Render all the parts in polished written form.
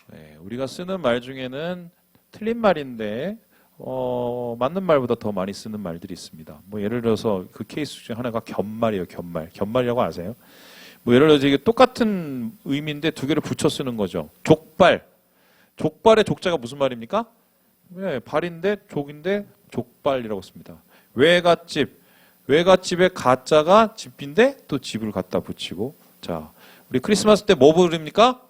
네, 우리가 쓰는 말 중에는 틀린 말인데 맞는 말보다 더 많이 쓰는 말들이 있습니다. 뭐 예를 들어서 그 케이스 중에 하나가 견말이에요. 견말. 견말이라고 아세요? 뭐 예를 들어서 이게 똑같은 의미인데 두 개를 붙여 쓰는 거죠. 족발. 족발의 족자가 무슨 말입니까? 네, 발인데 족인데 족발이라고 씁니다. 외갓집. 외갓집의 가자가 집인데 또 집을 갖다 붙이고. 자, 우리 크리스마스 때 뭐 부릅니까?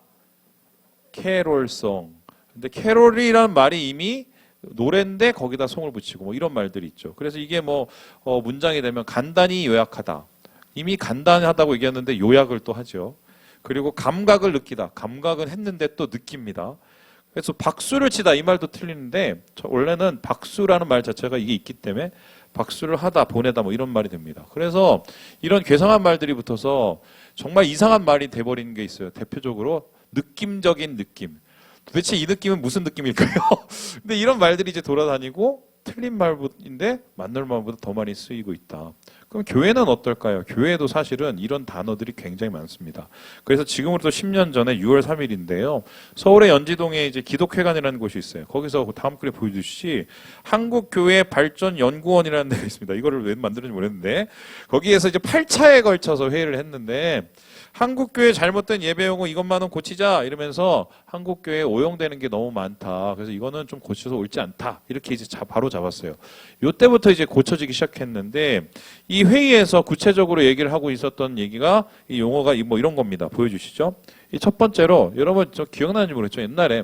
캐롤송. 근데 캐롤이라는 말이 이미 노래인데 거기다 송을 붙이고 뭐 이런 말들이 있죠. 그래서 이게 뭐 문장이 되면 간단히 요약하다. 이미 간단하다고 얘기했는데 요약을 또 하죠. 그리고 감각을 느끼다. 감각은 했는데 또 느낍니다. 그래서 박수를 치다 이 말도 틀리는데 원래는 박수라는 말 자체가 이게 있기 때문에 박수를 하다 보내다 뭐 이런 말이 됩니다. 그래서 이런 괴상한 말들이 붙어서 정말 이상한 말이 돼버리는 게 있어요. 대표적으로 느낌적인 느낌. 도대체 이 느낌은 무슨 느낌일까요? 근데 이런 말들이 이제 돌아다니고 틀린 말인데 맞는 말보다 더 많이 쓰이고 있다. 그럼 교회는 어떨까요? 교회도 사실은 이런 단어들이 굉장히 많습니다. 그래서 지금으로부터 10년 전에 6월 3일인데요. 서울의 연지동에 이제 기독회관이라는 곳이 있어요. 거기서 다음 글에 보여주시지 한국교회 발전연구원이라는 데가 있습니다. 이거를 왜 만들었는지 모르겠는데 거기에서 이제 8차에 걸쳐서 회의를 했는데 한국교회 잘못된 예배용어 이것만은 고치자 이러면서 한국교회에 오용되는 게 너무 많다. 그래서 이거는 좀 고쳐서 옳지 않다. 이렇게 이제 바로 잡았어요. 요때부터 이제 고쳐지기 시작했는데 이 회의에서 구체적으로 얘기를 하고 있었던 얘기가 이 용어가 뭐 이런 겁니다. 보여주시죠. 이 첫 번째로 여러분 저 기억나는지 모르겠죠. 옛날에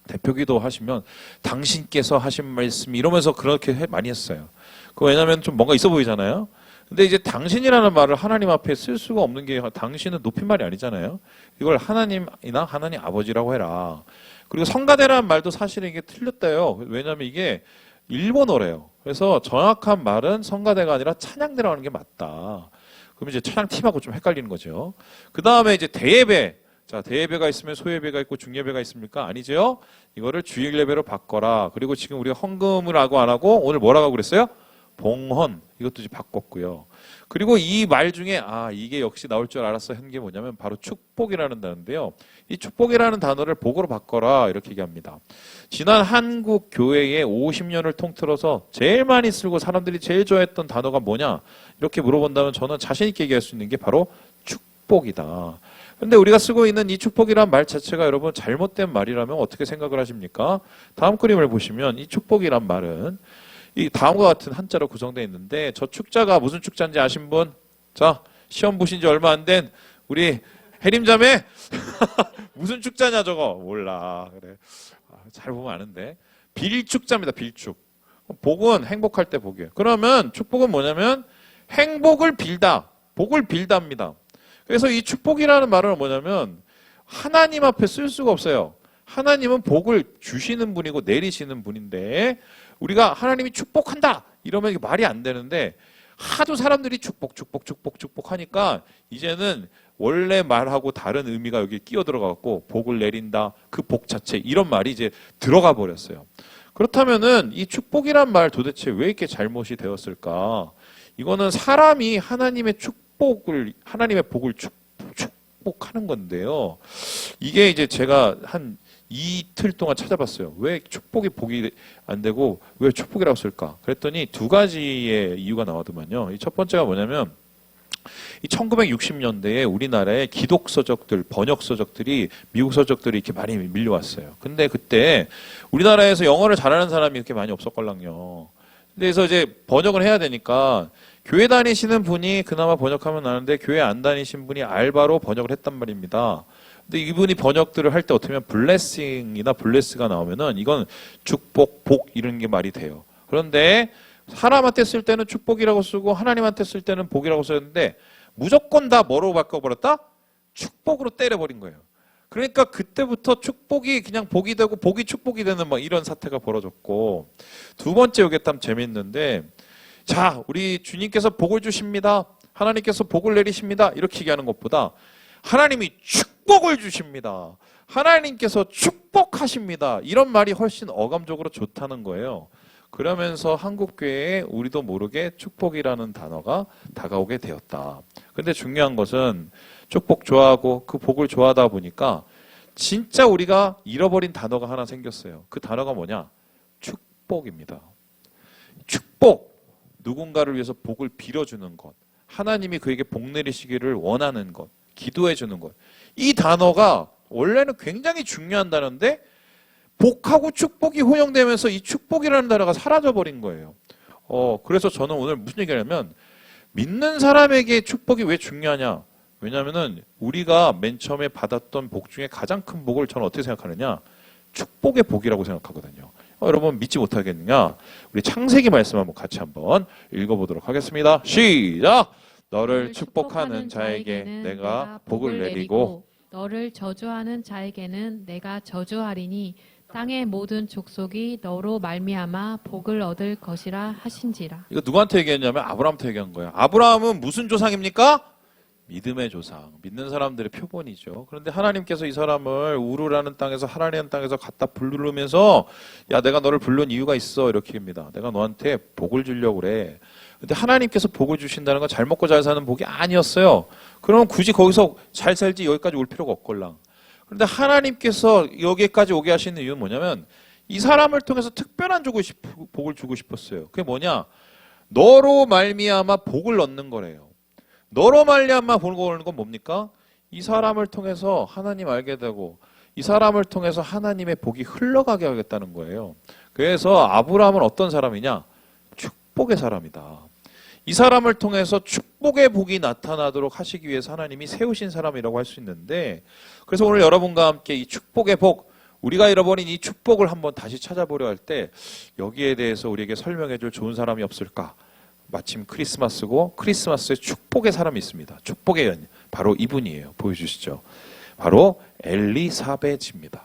대표기도 하시면 당신께서 하신 말씀 이러면서 그렇게 많이 했어요. 그 왜냐하면 좀 뭔가 있어 보이잖아요. 근데 이제 당신이라는 말을 하나님 앞에 쓸 수가 없는 게 당신은 높임말이 아니잖아요. 이걸 하나님이나 하나님 아버지라고 해라. 그리고 성가대라는 말도 사실은 이게 틀렸대요. 왜냐하면 이게 일본어래요. 그래서 정확한 말은 성가대가 아니라 찬양대라고 하는 게 맞다. 그럼 이제 찬양팀하고 좀 헷갈리는 거죠. 그 다음에 이제 대예배. 자, 대예배가 있으면 소예배가 있고 중예배가 있습니까? 아니죠. 이거를 주일 예배로 바꿔라. 그리고 지금 우리가 헌금을 하고 안 하고 오늘 뭐라고 그랬어요? 봉헌. 이것도 이제 바꿨고요. 그리고 이 말 중에 이게 역시 나올 줄 알았어 한 게 뭐냐면 바로 축복이라는 단어인데요. 이 축복이라는 단어를 복으로 바꿔라 이렇게 얘기합니다. 지난 한국 교회의 50년을 통틀어서 제일 많이 쓰고 사람들이 제일 좋아했던 단어가 뭐냐 이렇게 물어본다면 저는 자신 있게 얘기할 수 있는 게 바로 축복이다. 근데 우리가 쓰고 있는 이 축복이란 말 자체가 여러분 잘못된 말이라면 어떻게 생각을 하십니까? 다음 그림을 보시면 이 축복이란 말은 이 다음과 같은 한자로 구성되어 있는데 저 축자가 무슨 축자인지 아신 분? 자, 시험 보신 지 얼마 안 된 우리 해림자매 무슨 축자냐 저거? 몰라. 그래. 잘 보면 아는데. 빌축자입니다. 빌축. 복은 행복할 때 복이에요. 그러면 축복은 뭐냐면 행복을 빌다. 복을 빌다입니다. 그래서 이 축복이라는 말은 뭐냐면 하나님 앞에 쓸 수가 없어요. 하나님은 복을 주시는 분이고 내리시는 분인데 우리가 하나님이 축복한다 이러면 이게 말이 안 되는데 하도 사람들이 축복 하니까 이제는 원래 말하고 다른 의미가 여기 끼어 들어가고 복을 내린다 그 복 자체 이런 말이 이제 들어가 버렸어요. 그렇다면은 이 축복이란 말 도대체 왜 이렇게 잘못이 되었을까? 이거는 사람이 하나님의 복을 축복하는 건데요. 이게 이제 제가 한 이틀 동안 찾아봤어요. 왜 축복이 복이 안 되고 왜 축복이라고 쓸까? 그랬더니 두 가지의 이유가 나오더만요. 이 첫 번째가 뭐냐면 이 1960년대에 우리나라의 기독 서적들, 번역 서적들이 미국 서적들이 이렇게 많이 밀려왔어요. 근데 그때 우리나라에서 영어를 잘하는 사람이 이렇게 많이 없었걸랑요. 그래서 이제 번역을 해야 되니까 교회 다니시는 분이 그나마 번역하면 나는데 교회 안 다니신 분이 알바로 번역을 했단 말입니다. 근데 이분이 번역들을 할 때 어떻게 보면 블레싱이나 블레스가 나오면은 이건 축복, 복 이런 게 말이 돼요. 그런데 사람한테 쓸 때는 축복이라고 쓰고 하나님한테 쓸 때는 복이라고 썼는데 무조건 다 뭐로 바꿔버렸다? 축복으로 때려버린 거예요. 그러니까 그때부터 축복이 그냥 복이 되고 복이 축복이 되는 막 이런 사태가 벌어졌고 두 번째 요게 참 재밌는데 자, 우리 주님께서 복을 주십니다. 하나님께서 복을 내리십니다. 이렇게 얘기하는 것보다 하나님이 축복을 주십니다. 하나님께서 축복하십니다. 이런 말이 훨씬 어감적으로 좋다는 거예요. 그러면서 한국교회에 우리도 모르게 축복이라는 단어가 다가오게 되었다. 근데 중요한 것은 축복 좋아하고 그 복을 좋아하다 보니까 진짜 우리가 잃어버린 단어가 하나 생겼어요. 그 단어가 뭐냐? 축복입니다. 축복. 누군가를 위해서 복을 빌어주는 것. 하나님이 그에게 복 내리시기를 원하는 것. 기도해 주는 것. 이 단어가 원래는 굉장히 중요한 단어인데 복하고 축복이 혼용되면서 이 축복이라는 단어가 사라져버린 거예요. 그래서 저는 오늘 무슨 얘기냐면 믿는 사람에게 축복이 왜 중요하냐? 왜냐하면은 우리가 맨 처음에 받았던 복 중에 가장 큰 복을 저는 어떻게 생각하느냐? 축복의 복이라고 생각하거든요. 여러분 믿지 못하겠느냐? 우리 창세기 말씀 같이 한번 읽어보도록 하겠습니다. 시작! 너를 축복하는 자에게 내가 복을 내리고 너를 저주하는 자에게는 내가 저주하리니 땅의 모든 족속이 너로 말미암아 복을 얻을 것이라 하신지라. 이거 누구한테 얘기했냐면 아브라함한테 얘기한 거예요. 아브라함은 무슨 조상입니까? 믿음의 조상, 믿는 사람들의 표본이죠. 그런데 하나님께서 이 사람을 우르라는 땅에서 하나님의 땅에서 갖다 부르면서 야 내가 너를 부른 이유가 있어 이렇게 합니다. 내가 너한테 복을 주려고 그래. 근데 하나님께서 복을 주신다는 건 잘 먹고 잘 사는 복이 아니었어요. 그러면 굳이 거기서 잘 살지 여기까지 올 필요가 없걸랑. 그런데 하나님께서 여기까지 오게 하시는 이유는 뭐냐면 이 사람을 통해서 특별한 복을 주고 싶었어요. 그게 뭐냐? 너로 말미암아 복을 얻는 거래요. 너로 말미암아 복을 얻는 건 뭡니까? 이 사람을 통해서 하나님 알게 되고 이 사람을 통해서 하나님의 복이 흘러가게 하겠다는 거예요. 그래서 아브라함은 어떤 사람이냐? 축복의 사람이다. 이 사람을 통해서 축복의 복이 나타나도록 하시기 위해서 하나님이 세우신 사람이라고 할 수 있는데 그래서 오늘 여러분과 함께 이 축복의 복, 우리가 잃어버린 이 축복을 한번 다시 찾아보려 할 때 여기에 대해서 우리에게 설명해 줄 좋은 사람이 없을까? 마침 크리스마스고 크리스마스에 축복의 사람이 있습니다. 축복의 연, 바로 이분이에요. 보여주시죠. 바로 엘리사벳입니다.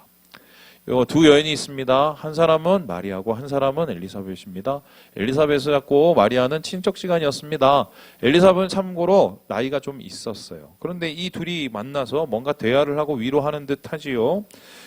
두 여인이 있습니다. 한 사람은 마리아고 한 사람은 엘리사벳입니다. 엘리사벳하고 마리아는 친척지간이었습니다. 엘리사벳은 참고로 나이가 좀 있었어요. 그런데 이 둘이 만나서 뭔가 대화를 하고 위로하는 듯 하지요.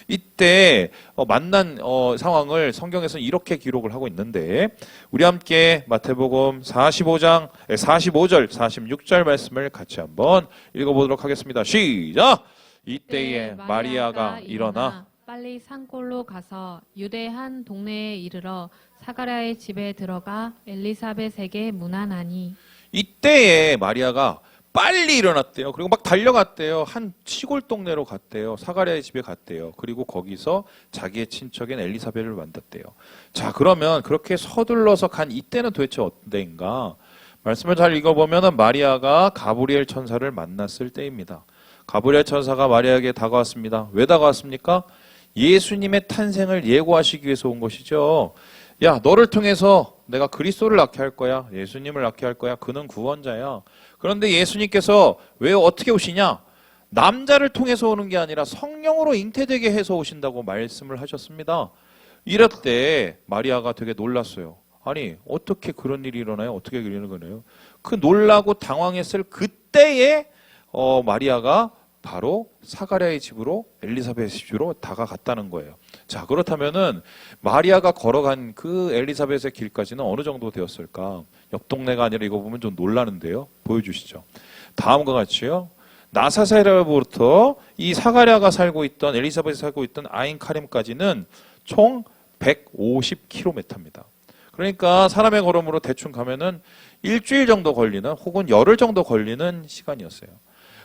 이때 만난 상황을 성경에서는 이렇게 기록을 하고 있는데 우리 함께 마태복음 45절, 46절 말씀을 같이 한번 읽어보도록 하겠습니다. 시작! 이때에 마리아가 일어나 빨리 산골로 가서 유대 한 동네에 이르러 사가랴의 집에 들어가 엘리사벳에게 문안하니 이때에 마리아가 빨리 일어났대요. 그리고 막 달려갔대요. 한 시골 동네로 갔대요. 사가랴의 집에 갔대요. 그리고 거기서 자기의 친척인 엘리사벳을 만났대요. 자, 그러면 그렇게 서둘러서 간 이때는 도대체 어때인가? 말씀을 잘 읽어보면 마리아가 가브리엘 천사를 만났을 때입니다. 가브리엘 천사가 마리아에게 다가왔습니다. 왜 다가왔습니까? 예수님의 탄생을 예고하시기 위해서 온 것이죠. 야, 너를 통해서 내가 그리스도를 낳게 할 거야. 예수님을 낳게 할 거야. 그는 구원자야. 그런데 예수님께서 왜 어떻게 오시냐? 남자를 통해서 오는 게 아니라 성령으로 잉태되게 해서 오신다고 말씀을 하셨습니다. 이럴 때 마리아가 되게 놀랐어요. 아니, 어떻게 그런 일이 일어나요? 어떻게 그러는 거네요? 그 놀라고 당황했을 그때에 마리아가 바로 사가랴의 집으로 엘리사벳의 집으로 다가갔다는 거예요. 자, 그렇다면은 마리아가 걸어간 그 엘리사벳의 길까지는 어느 정도 되었을까? 옆 동네가 아니라 이거 보면 좀 놀라는데요. 보여주시죠. 다음과 같이요. 나사세라부터 이 사가랴가 살고 있던 엘리사벳이 살고 있던 아인카림까지는 총 150km입니다. 그러니까 사람의 걸음으로 대충 가면은 일주일 정도 걸리는 혹은 열흘 정도 걸리는 시간이었어요.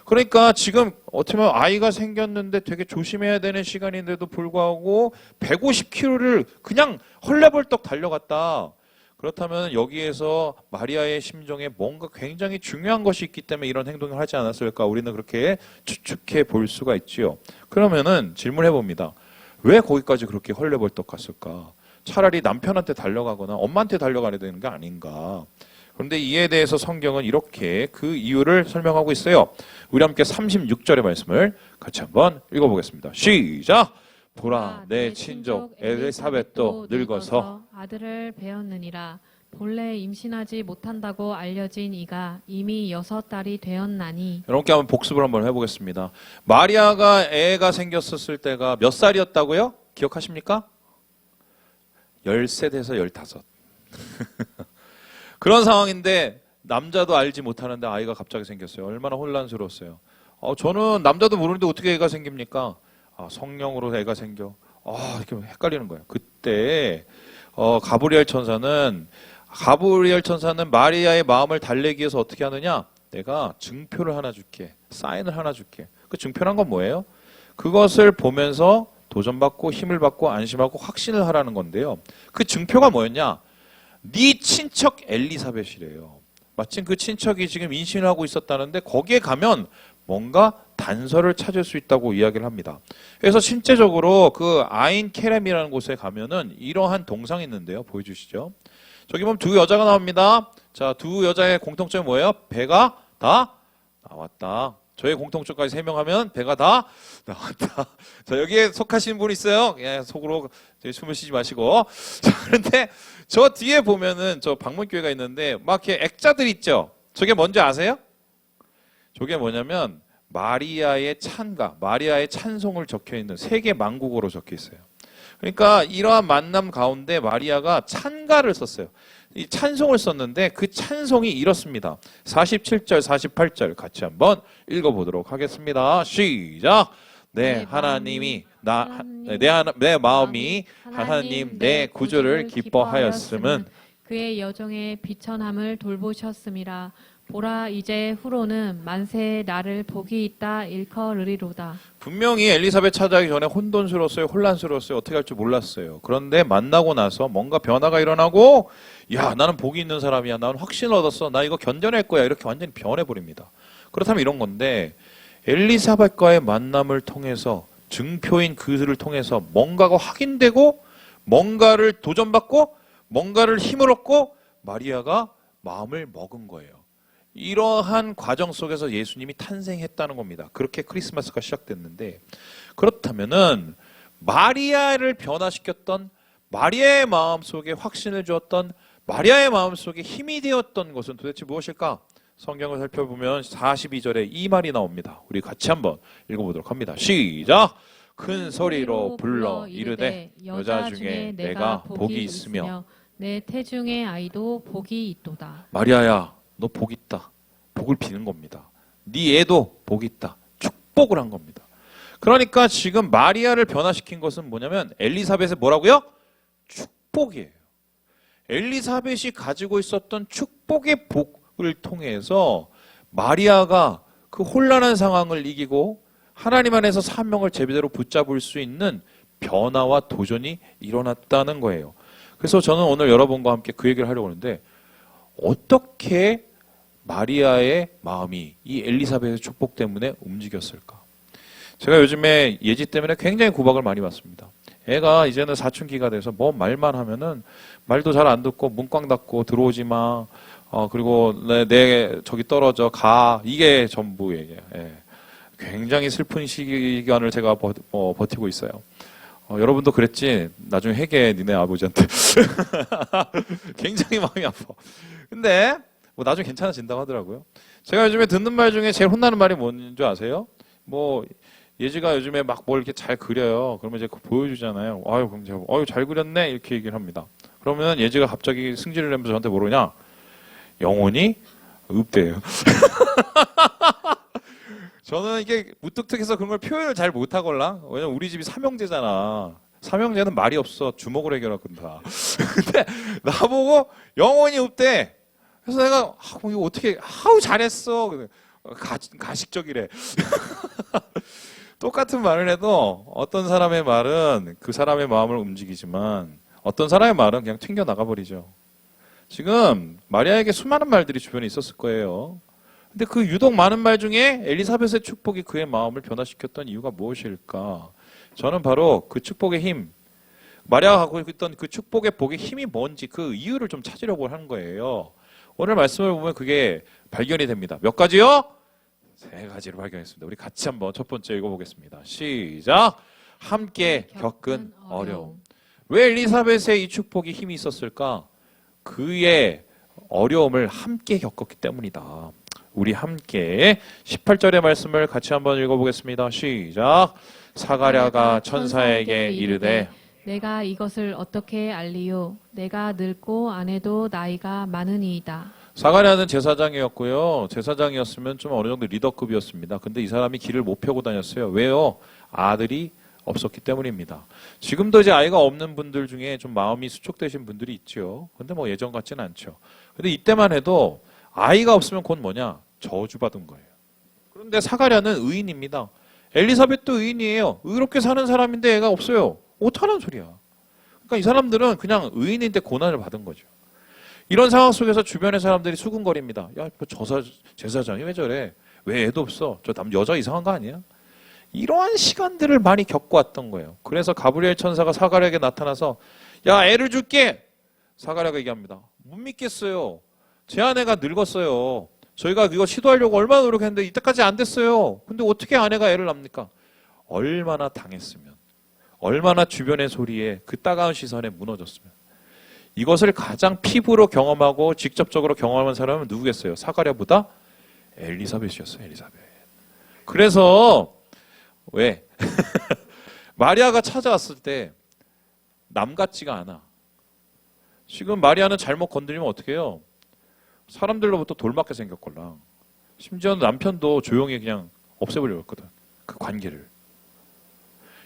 그러니까 지금 어떻게 보면 아이가 생겼는데 되게 조심해야 되는 시간인데도 불구하고 150km를 그냥 헐레벌떡 달려갔다. 그렇다면 여기에서 마리아의 심정에 뭔가 굉장히 중요한 것이 있기 때문에 이런 행동을 하지 않았을까? 우리는 그렇게 추측해 볼 수가 있지요. 그러면은 질문해 봅니다. 왜 거기까지 그렇게 헐레벌떡 갔을까? 차라리 남편한테 달려가거나 엄마한테 달려가야 되는 게 아닌가? 그런데 이에 대해서 성경은 이렇게 그 이유를 설명하고 있어요. 우리 함께 36절의 말씀을 같이 한번 읽어보겠습니다. 시작! 보라, 내 친족 엘리사벳도 늙어서 아들을 배었느니라. 본래 임신하지 못한다고 알려진 이가 이미 6달이 되었나니. 여러분께 한번 복습을 한번 해보겠습니다. 마리아가 애가 생겼었을 때가 몇 살이었다고요? 기억하십니까? 13에서 15. 그런 상황인데 남자도 알지 못하는데 아이가 갑자기 생겼어요. 얼마나 혼란스러웠어요. 저는 남자도 모르는데 어떻게 애가 생깁니까? 성령으로 애가 생겨. 이렇게 헷갈리는 거예요. 그때 가브리엘 천사는 마리아의 마음을 달래기 위해서 어떻게 하느냐? 내가 증표를 하나 줄게. 사인을 하나 줄게. 그 증표란 건 뭐예요? 그것을 보면서 도전받고 힘을 받고 안심하고 확신을 하라는 건데요. 그 증표가 뭐였냐? 네 친척 엘리사벳이래요. 마침 그 친척이 지금 임신을 하고 있었다는데 거기에 가면 뭔가 단서를 찾을 수 있다고 이야기를 합니다. 그래서 실제적으로 그 아인 케렘이라는 곳에 가면은 이러한 동상이 있는데요. 보여주시죠. 저기 보면 두 여자가 나옵니다. 자, 두 여자의 공통점이 뭐예요? 배가 다 나왔다. 저의 공통점까지 설명하면 배가 다 나왔다. 자, 여기에 속하시는 분 있어요? 예, 속으로 숨을 쉬지 마시고. 자, 그런데 저 뒤에 보면은 저 방문교회가 있는데 막 이렇게 액자들 있죠? 저게 뭔지 아세요? 저게 뭐냐면 마리아의 찬가, 마리아의 찬송을 적혀 있는 세계 만국어로 적혀 있어요. 그러니까 이러한 만남 가운데 마리아가 찬가를 썼어요. 이 찬송을 썼는데 그 찬송이 이렇습니다. 47절, 48절 같이 한번 읽어보도록 하겠습니다. 시작! 내 하나님이 내 마음이 하나님 내 구주를 기뻐하였음은 그의 여정의 비천함을 돌보셨음이라. 보라 이제 후로는 만세에 나를 복이 있다 일컬으리로다. 분명히 엘리사벳 찾아가기 전에 혼돈스러웠어요. 혼란스러웠어요. 어떻게 할지 몰랐어요. 그런데 만나고 나서 뭔가 변화가 일어나고 야 나는 복이 있는 사람이야. 나는 확신을 얻었어. 나 이거 견뎌낼 거야. 이렇게 완전히 변해버립니다. 그렇다면 이런 건데 엘리사벳과의 만남을 통해서 증표인 그들을 통해서 뭔가가 확인되고 뭔가를 도전받고 뭔가를 힘을 얻고 마리아가 마음을 먹은 거예요. 이러한 과정 속에서 예수님이 탄생했다는 겁니다. 그렇게 크리스마스가 시작됐는데 그렇다면은 마리아를 변화시켰던 마리아의 마음 속에 확신을 주었던 마리아의 마음 속에 힘이 되었던 것은 도대체 무엇일까? 성경을 살펴보면 42절에 이 말이 나옵니다. 우리 같이 한번 읽어보도록 합니다. 시작! 큰 소리로 불러 이르되 여자 중에 내가 복이 있으며 내 태중의 아이도 복이 있도다. 마리아야 너 복 있다. 복을 비는 겁니다. 네 애도 복 있다. 축복을 한 겁니다. 그러니까 지금 마리아를 변화시킨 것은 뭐냐면 엘리사벳의 뭐라고요? 축복이에요. 엘리사벳이 가지고 있었던 축복의 복을 통해서 마리아가 그 혼란한 상황을 이기고 하나님 안에서 사명을 제대로 붙잡을 수 있는 변화와 도전이 일어났다는 거예요. 그래서 저는 오늘 여러분과 함께 그 얘기를 하려고 하는데 어떻게 마리아의 마음이 이 엘리사벳의 축복 때문에 움직였을까? 제가 요즘에 예지 때문에 굉장히 구박을 많이 받습니다. 애가 이제는 사춘기가 돼서 뭐 말만 하면은 말도 잘 안 듣고 문 꽝 닫고 들어오지 마. 그리고 내 저기 떨어져 가. 이게 전부예요. 예. 굉장히 슬픈 시간을 제가 버티고 있어요. 여러분도 그랬지? 나중에 회개 니네 아버지한테. 굉장히 마음이 아파. 근데 뭐 나중에 괜찮아진다고 하더라고요. 제가 요즘에 듣는 말 중에 제일 혼나는 말이 뭔지 줄 아세요? 뭐 예지가 요즘에 막 뭘 이렇게 잘 그려요. 그러면 이제 그거 보여주잖아요. 아유 그럼 제가 잘 그렸네 이렇게 얘기를 합니다. 그러면 예지가 갑자기 승질을 내면서 저한테 뭐러냐? 영혼이 읍대요. 저는 이게 무뚝뚝해서 그런 걸 표현을 잘 못하걸라. 왜냐면 우리 집이 삼형제잖아. 삼형제는 말이 없어. 주먹으로 해결하건다. 근데 나보고 영혼이 읍대. 그래서 내가 이거 어떻게 잘했어. 가식적이래. 똑같은 말을 해도 어떤 사람의 말은 그 사람의 마음을 움직이지만 어떤 사람의 말은 그냥 튕겨 나가버리죠. 지금 마리아에게 수많은 말들이 주변에 있었을 거예요. 근데 그 유독 많은 말 중에 엘리사벳의 축복이 그의 마음을 변화시켰던 이유가 무엇일까? 저는 바로 그 축복의 힘, 마리아가 갖고 있던 그 축복의 복의 힘이 뭔지 그 이유를 좀 찾으려고 하는 거예요. 오늘 말씀을 보면 그게 발견이 됩니다. 몇 가지요? 3가지로 발견했습니다. 우리 같이 한번 첫 번째 읽어보겠습니다. 시작! 함께 겪은 어려움. 왜 엘리사벳의 이 축복이 힘이 있었을까? 그의 어려움을 함께 겪었기 때문이다. 우리 함께 18절의 말씀을 같이 한번 읽어보겠습니다. 시작! 사가랴가 천사에게 이르되 내가 이것을 어떻게 알리요? 내가 늙고 아내도 나이가 많으니이다. 사가랴는 제사장이었고요. 제사장이었으면 좀 어느 정도 리더급이었습니다. 근데 이 사람이 길을 못 펴고 다녔어요. 왜요? 아들이 없었기 때문입니다. 지금도 이제 아이가 없는 분들 중에 좀 마음이 수축되신 분들이 있죠. 근데 뭐 예전 같지는 않죠. 근데 이때만 해도 아이가 없으면 곧 뭐냐? 저주받은 거예요. 그런데 사가랴는 의인입니다. 엘리사벳도 의인이에요. 의롭게 사는 사람인데 애가 없어요. 어떡하는 소리야. 그러니까 이 사람들은 그냥 의인인데 고난을 받은 거죠. 이런 상황 속에서 주변의 사람들이 수군거립니다. 야, 제사장이 왜 저래? 왜 애도 없어? 저 여자 이상한 거 아니야? 이러한 시간들을 많이 겪어왔던 거예요. 그래서 가브리엘 천사가 사가랴에게 나타나서 야, 애를 줄게. 사가랴가 얘기합니다. 못 믿겠어요. 제 아내가 늙었어요. 저희가 이거 시도하려고 얼마나 노력했는데 이때까지 안 됐어요. 근데 어떻게 아내가 애를 낳습니까? 얼마나 당했으면, 얼마나 주변의 소리에 그 따가운 시선에 무너졌으면. 이것을 가장 피부로 경험하고 직접적으로 경험한 사람은 누구겠어요? 사가랴보다 엘리사벳이었어요. 엘리사벳. 그래서 왜? 마리아가 찾아왔을 때 남 같지가 않아. 지금 마리아는 잘못 건드리면 어떻게 해요? 사람들로부터 돌맞게 생겼걸랑. 심지어 남편도 조용히 그냥 없애버리려고 했거든. 그 관계를.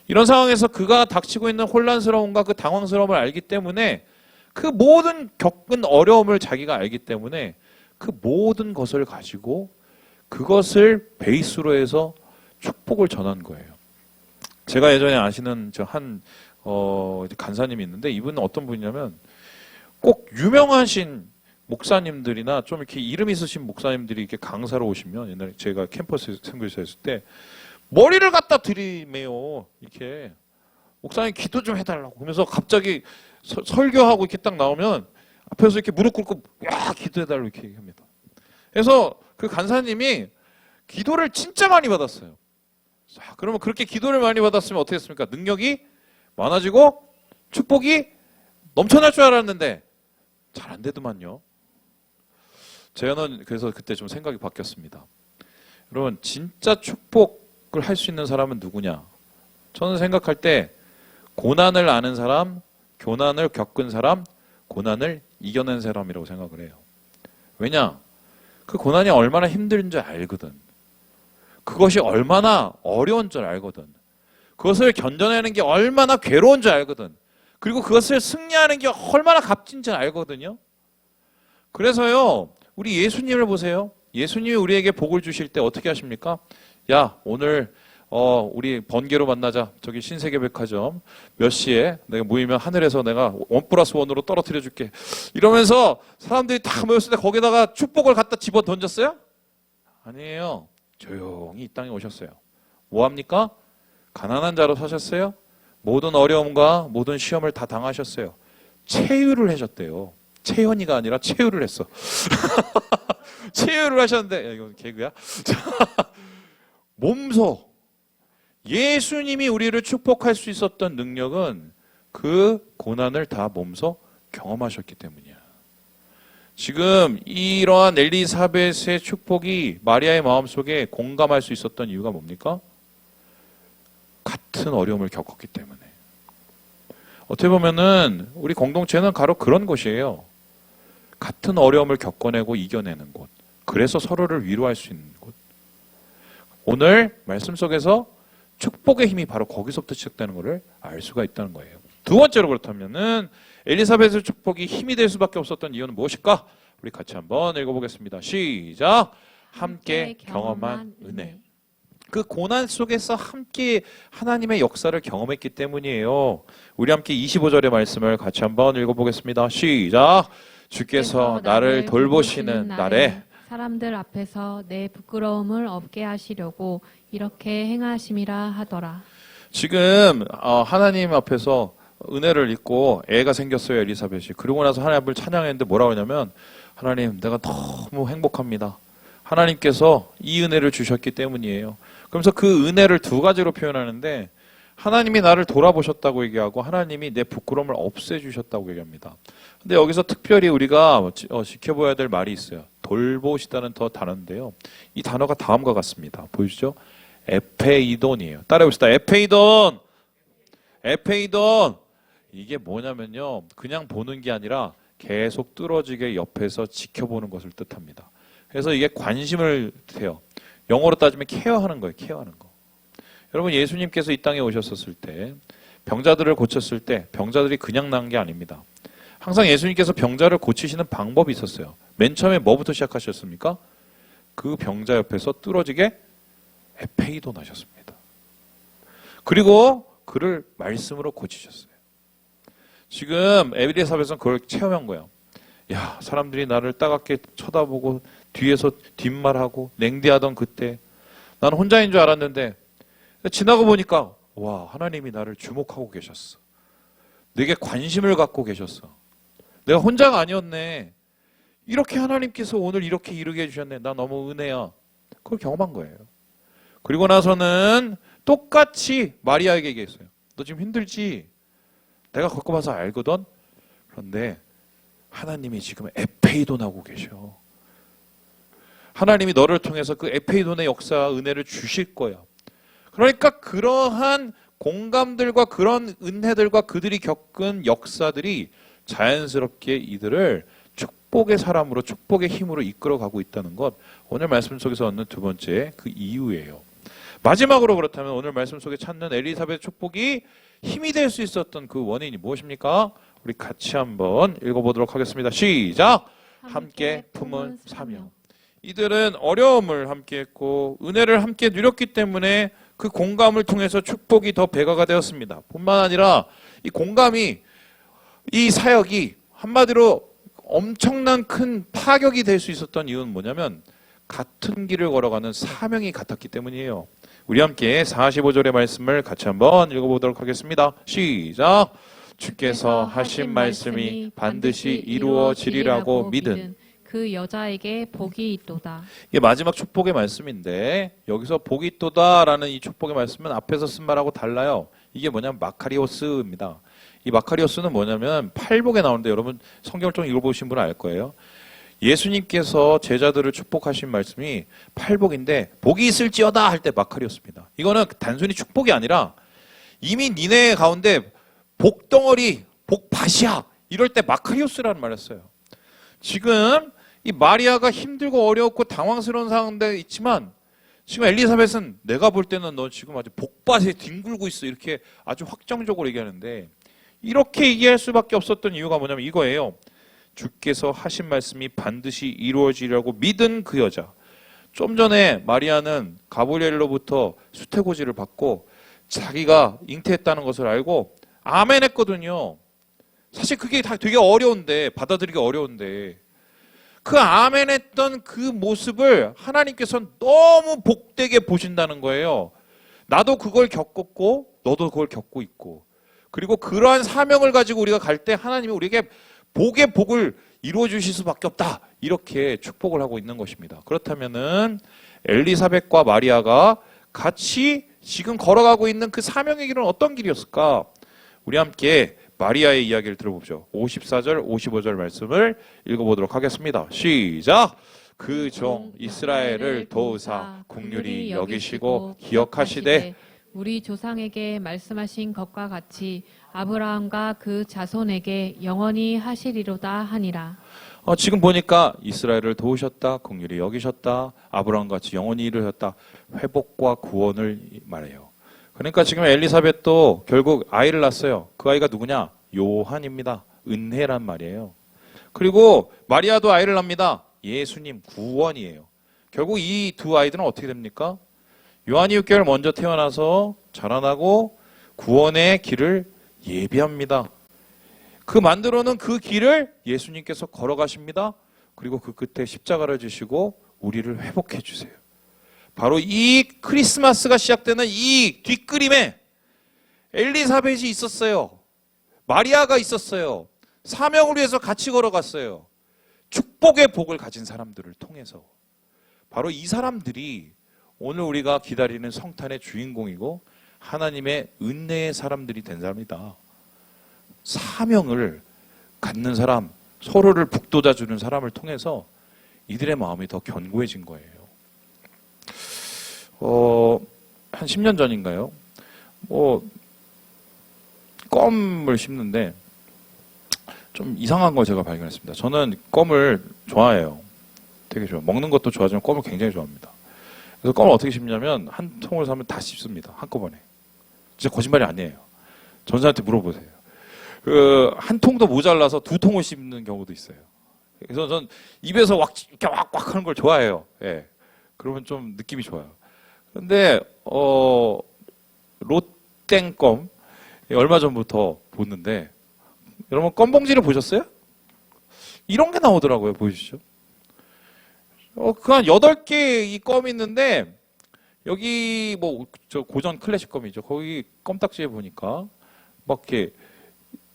이런 상황에서 그가 닥치고 있는 혼란스러움과 그 당황스러움을 알기 때문에 그 모든 겪은 어려움을 자기가 알기 때문에 그 모든 것을 가지고 그것을 베이스로 해서 축복을 전한 거예요. 제가 예전에 아시는 간사님이 있는데 이분은 어떤 분이냐면 꼭 유명하신 목사님들이나 좀 이렇게 이름 있으신 목사님들이 이렇게 강사로 오시면 옛날에 제가 캠퍼스 선교사 했을 때 머리를 갖다 들이매요. 이렇게 목사님 기도 좀 해달라고 그러면서 갑자기 설교하고 이렇게 딱 나오면 앞에서 이렇게 무릎 꿇고 야 기도해달라고 이렇게 얘기합니다. 그래서 그 간사님이 기도를 진짜 많이 받았어요. 자, 그러면 그렇게 기도를 많이 받았으면 어떻게 했습니까? 능력이 많아지고 축복이 넘쳐날 줄 알았는데 잘 안 되더만요. 저는 그래서 그때 좀 생각이 바뀌었습니다. 여러분 진짜 축복을 할 수 있는 사람은 누구냐? 저는 생각할 때 고난을 아는 사람, 고난을 겪은 사람, 고난을 이겨낸 사람이라고 생각을 해요. 왜냐? 그 고난이 얼마나 힘든 줄 알거든. 그것이 얼마나 어려운 줄 알거든. 그것을 견뎌내는 게 얼마나 괴로운 줄 알거든. 그리고 그것을 승리하는 게 얼마나 값진 줄 알거든요. 그래서요, 우리 예수님을 보세요. 예수님이 우리에게 복을 주실 때 어떻게 하십니까? 야, 오늘 우리 번개로 만나자. 저기 신세계백화점 몇 시에 내가 모이면 하늘에서 내가 1+1으로 떨어뜨려 줄게. 이러면서 사람들이 다 모였을 때 거기다가 축복을 갖다 집어 던졌어요? 아니에요. 조용히 이 땅에 오셨어요. 뭐 합니까? 가난한 자로 사셨어요? 모든 어려움과 모든 시험을 다 당하셨어요. 체유를 하셨대요. 체현이가 아니라 체유를 했어. 체유를 하셨는데, 야, 이건 개그야? 몸소 예수님이 우리를 축복할 수 있었던 능력은 그 고난을 다 몸소 경험하셨기 때문이야. 지금 이러한 엘리사벳의 축복이 마리아의 마음속에 공감할 수 있었던 이유가 뭡니까? 같은 어려움을 겪었기 때문에. 어떻게 보면은 우리 공동체는 바로 그런 곳이에요. 같은 어려움을 겪어내고 이겨내는 곳. 그래서 서로를 위로할 수 있는 곳. 오늘 말씀 속에서 축복의 힘이 바로 거기서부터 시작되는 것을 알 수가 있다는 거예요. 두 번째로 그렇다면은 엘리사벳의 축복이 힘이 될 수밖에 없었던 이유는 무엇일까? 우리 같이 한번 읽어보겠습니다. 시작. 함께 경험한 은혜. 그 고난 속에서 함께 하나님의 역사를 경험했기 때문이에요. 우리 함께 25절의 말씀을 같이 한번 읽어보겠습니다. 시작. 주께서 나를 돌보시는 날에 사람들 앞에서 내 부끄러움을 없게 하시려고 이렇게 행하심이라 하더라. 지금 하나님 앞에서 은혜를 입고 애가 생겼어요. 엘리사벳이. 그러고 나서 하나님을 찬양했는데 뭐라고 하냐면 하나님 내가 너무 행복합니다. 하나님께서 이 은혜를 주셨기 때문이에요. 그러면서 그 은혜를 두 가지로 표현하는데 하나님이 나를 돌아보셨다고 얘기하고 하나님이 내 부끄러움을 없애주셨다고 얘기합니다. 근데 여기서 특별히 우리가 지켜봐야 될 말이 있어요. 돌보시다는 더 단어인데요. 이 단어가 다음과 같습니다. 보이시죠? 에페이돈이에요. 따라해봅시다. 에페이돈. 에페이돈. 이게 뭐냐면요. 그냥 보는 게 아니라 계속 뚫어지게 옆에서 지켜보는 것을 뜻합니다. 그래서 이게 관심을 해요. 영어로 따지면 케어하는 거예요. 케어하는 거. 여러분, 예수님께서 이 땅에 오셨었을 때 병자들을 고쳤을 때 병자들이 그냥 난 게 아닙니다. 항상 예수님께서 병자를 고치시는 방법이 있었어요. 맨 처음에 뭐부터 시작하셨습니까? 그 병자 옆에서 뚫어지게 에페이돈 하셨습니다. 그리고 그를 말씀으로 고치셨어요. 지금 엘리사벳은 그걸 체험한 거예요. 야, 사람들이 나를 따갑게 쳐다보고 뒤에서 뒷말하고 냉대하던 그때 나는 혼자인 줄 알았는데 지나고 보니까 와, 하나님이 나를 주목하고 계셨어. 내게 관심을 갖고 계셨어. 내가 혼자가 아니었네. 이렇게 하나님께서 오늘 이렇게 이루게 해주셨네. 나 너무 은혜야. 그걸 경험한 거예요. 그리고 나서는 똑같이 마리아에게 얘기했어요. 너 지금 힘들지? 내가 겪어봐서 알거든? 그런데 하나님이 지금 에페이돈하고 계셔. 하나님이 너를 통해서 그 에페이돈의 역사, 은혜를 주실 거야. 그러니까 그러한 공감들과 그런 은혜들과 그들이 겪은 역사들이 자연스럽게 이들을 축복의 사람으로, 축복의 힘으로 이끌어가고 있다는 것, 오늘 말씀 속에서 얻는 두 번째 그 이유예요. 마지막으로 그렇다면 오늘 말씀 속에 찾는 엘리사벳 축복이 힘이 될 수 있었던 그 원인이 무엇입니까? 우리 같이 한번 읽어보도록 하겠습니다. 시작! 함께 품은 사명. 이들은 어려움을 함께 했고 은혜를 함께 누렸기 때문에 그 공감을 통해서 축복이 더 배가가 되었습니다. 뿐만 아니라 이 공감이, 이 사역이 한마디로 엄청난 큰 파격이 될 수 있었던 이유는 뭐냐면 같은 길을 걸어가는 사명이 같았기 때문이에요. 우리 함께 45절의 말씀을 같이 한번 읽어보도록 하겠습니다. 시작! 주께서 하신 말씀이 반드시 이루어지리라고 믿은 그 여자에게 복이 있도다. 이게 마지막 축복의 말씀인데 여기서 복이 있도다라는 이 축복의 말씀은 앞에서 쓴 말하고 달라요. 이게 뭐냐면 마카리오스입니다. 이 마카리오스는 뭐냐면 팔복에 나오는데 여러분 성경을 좀 읽어보신 분은 알 거예요. 예수님께서 제자들을 축복하신 말씀이 팔복인데 복이 있을지어다 할 때 마카리오스입니다. 이거는 단순히 축복이 아니라 이미 니네 가운데 복덩어리, 복밭이야 이럴 때 마카리오스라는 말을 써요. 지금 이 마리아가 힘들고 어렵고 당황스러운 상황인데 있지만 지금 엘리사벳은 내가 볼 때는 너 지금 아주 복밭에 뒹굴고 있어 이렇게 아주 확정적으로 얘기하는데 이렇게 얘기할 수밖에 없었던 이유가 뭐냐면 이거예요. 주께서 하신 말씀이 반드시 이루어지리라고 믿은 그 여자. 좀 전에 마리아는 가브리엘로부터 수태고지를 받고 자기가 잉태했다는 것을 알고 아멘 했거든요. 사실 그게 다 되게 어려운데, 받아들이기 어려운데 그 아멘 했던 그 모습을 하나님께서는 너무 복되게 보신다는 거예요. 나도 그걸 겪었고 너도 그걸 겪고 있고 그리고 그러한 사명을 가지고 우리가 갈 때 하나님이 우리에게 복의 복을 이루어 주실 수밖에 없다. 이렇게 축복을 하고 있는 것입니다. 그렇다면은 엘리사벳과 마리아가 같이 지금 걸어가고 있는 그 사명의 길은 어떤 길이었을까? 우리 함께 마리아의 이야기를 들어보죠. 54절, 55절 말씀을 읽어보도록 하겠습니다. 시작! 그 종 이스라엘을 도우사 긍휼히 여기시고 기억하시되 우리 조상에게 말씀하신 것과 같이 아브라함과 그 자손에게 영원히 하시리로다 하니라. 지금 보니까 이스라엘을 도우셨다, 긍휼히 여기셨다, 아브라함과 같이 영원히 이루셨다. 회복과 구원을 말해요. 그러니까 지금 엘리사벳도 결국 아이를 낳았어요. 그 아이가 누구냐? 요한입니다. 은혜란 말이에요. 그리고 마리아도 아이를 낳습니다. 예수님, 구원이에요. 결국 이 두 아이들은 어떻게 됩니까? 요한이 6개월 먼저 태어나서 자라나고 구원의 길을 예비합니다. 그 만들어놓은 그 길을 예수님께서 걸어가십니다. 그리고 그 끝에 십자가를 지시고 우리를 회복해 주세요. 바로 이 크리스마스가 시작되는 이 뒷그림에 엘리사벳이 있었어요. 마리아가 있었어요. 사명을 위해서 같이 걸어갔어요. 축복의 복을 가진 사람들을 통해서. 바로 이 사람들이 오늘 우리가 기다리는 성탄의 주인공이고 하나님의 은혜의 사람들이 된 사람이다. 사명을 갖는 사람, 서로를 북돋아주는 사람을 통해서 이들의 마음이 더 견고해진 거예요. 한 10년 전인가요? 껌을 씹는데 좀 이상한 걸 제가 발견했습니다. 저는 껌을 좋아해요. 되게 좋아요. 먹는 것도 좋아하지만 껌을 굉장히 좋아합니다. 그래서 껌을 어떻게 씹냐면 한 통을 사면 다 씹습니다. 한꺼번에. 진짜 거짓말이 아니에요. 전사한테 물어보세요. 한 통도 모자라서 두 통을 씹는 경우도 있어요. 그래서 전 입에서 이렇게 왁왁 하는 걸 좋아해요. 예. 그러면 좀 느낌이 좋아요. 근데, 롯땡껌, 얼마 전부터 보는데, 여러분 껌봉지를 보셨어요? 이런 게 나오더라고요. 보이시죠? 그한 8개 이 껌이 있는데, 여기 저 고전 클래식 껌이죠. 거기 껌딱지에 보니까, 막 이렇게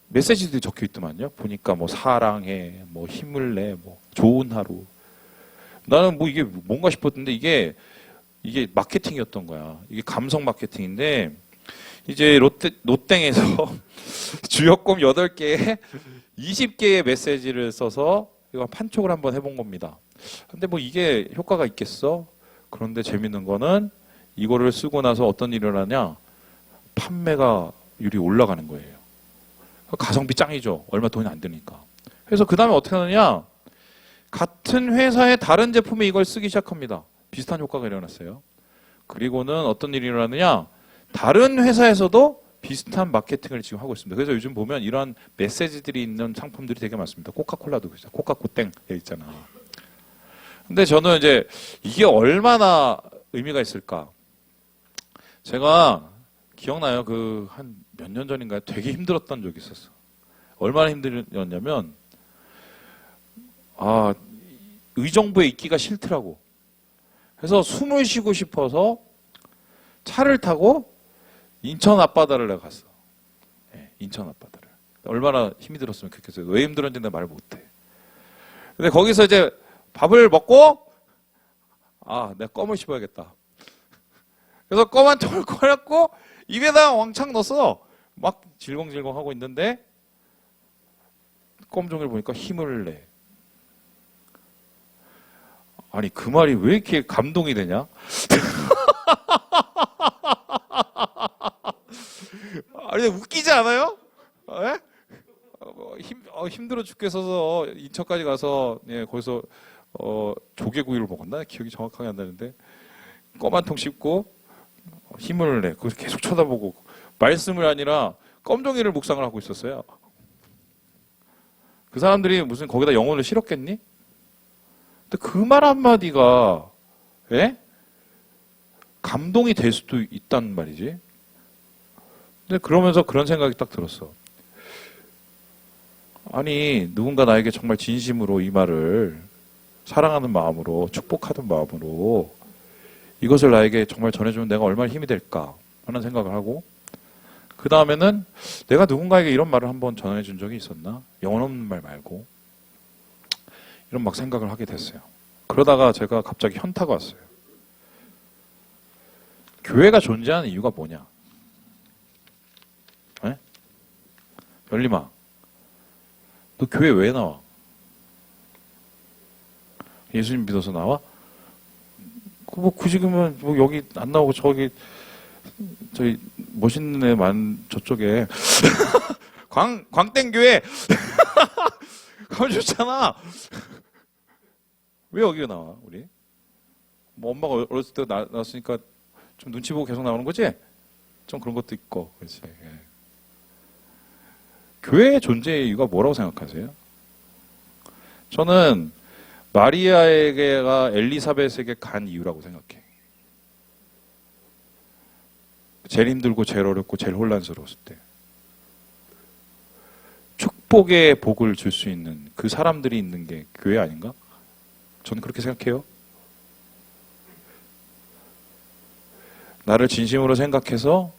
메시지들이 적혀 있더만요. 보니까 사랑해, 힘을 내, 좋은 하루. 나는 이게 뭔가 싶었는데 이게 마케팅이었던 거야. 이게 감성 마케팅인데 이제 롯땡에서 주역권 8개에 20개의 메시지를 써서 이거 판촉을 한번 해본 겁니다. 근데 이게 효과가 있겠어? 그런데 재밌는 거는 이거를 쓰고 나서 어떤 일이 일어나냐? 판매가율이 올라가는 거예요. 가성비 짱이죠. 얼마 돈이 안 드니까. 그래서 그 다음에 어떻게 하느냐? 같은 회사의 다른 제품에 이걸 쓰기 시작합니다. 비슷한 효과가 일어났어요. 그리고는 어떤 일이 일어나느냐? 다른 회사에서도 비슷한 마케팅을 지금 하고 있습니다. 그래서 요즘 보면 이런 메시지들이 있는 상품들이 되게 많습니다. 코카콜라도 그렇죠. 코카코땡 있잖아. 근데 저는 이제 이게 얼마나 의미가 있을까? 제가 기억나요. 한 몇 년 전인가요? 되게 힘들었던 적이 있었어. 얼마나 힘들었냐면 의정부에 있기가 싫더라고. 그래서 숨을 쉬고 싶어서 차를 타고 인천 앞바다를 내가 갔어. 네, 인천 앞바다를. 얼마나 힘이 들었으면 그렇겠어요. 왜 힘들었는지 내가 말을 못해. 근데 거기서 이제 밥을 먹고 내가 껌을 씹어야겠다. 그래서 껌 한 통을 꺼냈고 입에다 왕창 넣어서 막 질겅질겅 하고 있는데 껌종이를 보니까 힘을 내. 아니 그 말이 왜 이렇게 감동이 되냐? 아니 웃기지 않아요? 예? 힘들어 죽겠어서 인천까지 가서 거기서 조개구이를 먹었나? 기억이 정확하게 안 나는데 껌 한 통 씹고 힘을 내. 그래서 계속 쳐다보고 말씀을 아니라 껌종이를 묵상을 하고 있었어요. 그 사람들이 무슨 거기다 영혼을 실었겠니? 근데 그 말 한마디가 감동이 될 수도 있단 말이지. 근데 그러면서 그런 생각이 딱 들었어. 아니 누군가 나에게 정말 진심으로 이 말을 사랑하는 마음으로 축복하는 마음으로 이것을 나에게 정말 전해주면 내가 얼마나 힘이 될까 하는 생각을 하고 그 다음에는 내가 누군가에게 이런 말을 한번 전해준 적이 있었나? 영혼 없는 말 말고 이런 막 생각을 하게 됐어요. 그러다가 제가 갑자기 현타가 왔어요. 교회가 존재하는 이유가 뭐냐? 열림아, 너 교회 왜 나와? 예수님 믿어서 나와? 굳이 그러면 여기 안 나오고 저기 멋있는 애 저쪽에 광땡교회 가면 좋잖아. 왜 여기가 나와 우리? 엄마가 어렸을 때 나왔으니까 좀 눈치 보고 계속 나오는 거지? 좀 그런 것도 있고 그렇지. 예. 교회의 존재의 이유가 뭐라고 생각하세요? 저는 마리아에게가 엘리사벳에게 간 이유라고 생각해. 제일 힘들고 제일 어렵고 제일 혼란스러웠을 때 축복의 복을 줄 수 있는 그 사람들이 있는 게 교회 아닌가? 저는 그렇게 생각해요. 나를 진심으로 생각해서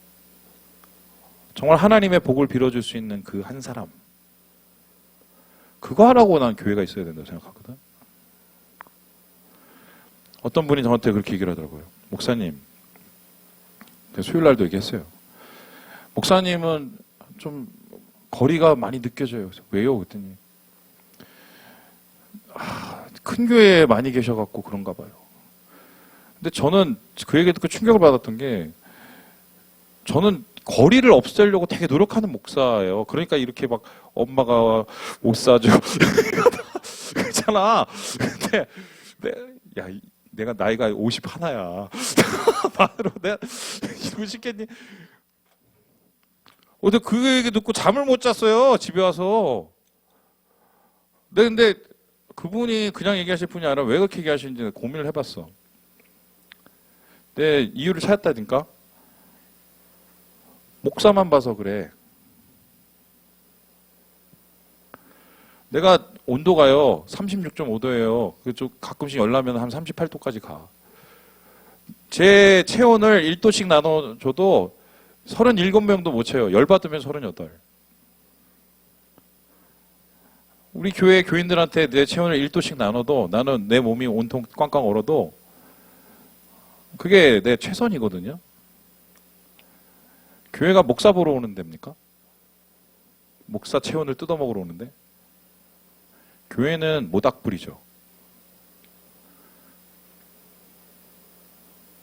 정말 하나님의 복을 빌어줄 수 있는 그 한 사람, 그거 하라고 난 교회가 있어야 된다고 생각하거든. 어떤 분이 저한테 그렇게 얘기를 하더라고요. 목사님, 수요일 날도 얘기했어요. 목사님은 좀 거리가 많이 느껴져요. 그래서 왜요? 그랬더니 큰 교회에 많이 계셔갖고 그런가 봐요. 근데 저는 그 얘기 듣고 충격을 받았던 게 저는 거리를 없애려고 되게 노력하는 목사예요. 그러니까 이렇게 막 엄마가 옷 사주고 그렇잖아. 근데 내가 나이가 51야. 만으로 내가 이러고 싶겠니? 어제 그 얘기 듣고 잠을 못 잤어요. 집에 와서. 네, 근데 그분이 그냥 얘기하실 분이 아니라 왜 그렇게 얘기하시는지 고민을 해봤어. 내 이유를 찾았다니까. 목사만 봐서 그래. 내가 온도가요 36.5도예요. 그쪽 가끔씩 열나면 한 38도까지 가. 제 체온을 1도씩 나눠줘도 37명도 못 채요. 열받으면 38. 우리 교회 교인들한테 내 체온을 1도씩 나눠도 나는 내 몸이 온통 꽝꽝 얼어도 그게 내 최선이거든요. 교회가 목사 보러 오는 데입니까? 목사 체온을 뜯어먹으러 오는데? 교회는 모닥불이죠.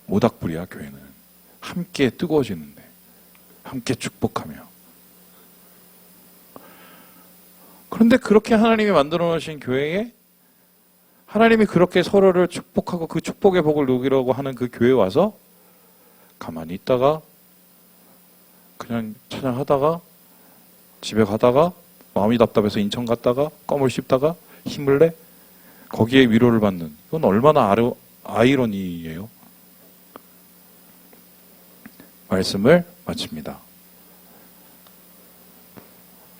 모닥불이야, 교회는. 함께 뜨거워지는데. 함께 축복하며. 그런데 그렇게 하나님이 만들어 놓으신 교회에 하나님이 그렇게 서로를 축복하고 그 축복의 복을 누리려고 하는 그 교회에 와서 가만히 있다가 그냥 찬양하다가 집에 가다가 마음이 답답해서 인천 갔다가 껌을 씹다가 힘을 내 거기에 위로를 받는 이건 얼마나 아이러니예요. 말씀을 마칩니다.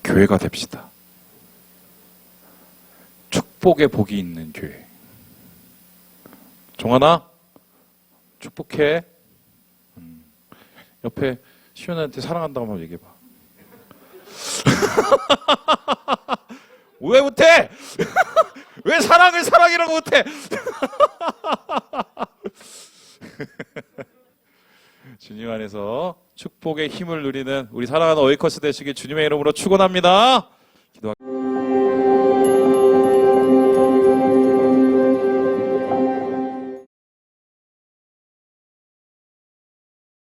교회가 됩시다. 축복의 복이 있는 교회. 종환아 축복해. 옆에 시연한테 사랑한다고 한번 얘기해봐. 왜 못해? 왜 사랑을 사랑이라고 못해? 주님 안에서 축복의 힘을 누리는 우리 사랑하는 오이커스 되시길 주님의 이름으로 축원합니다. 기도할게요.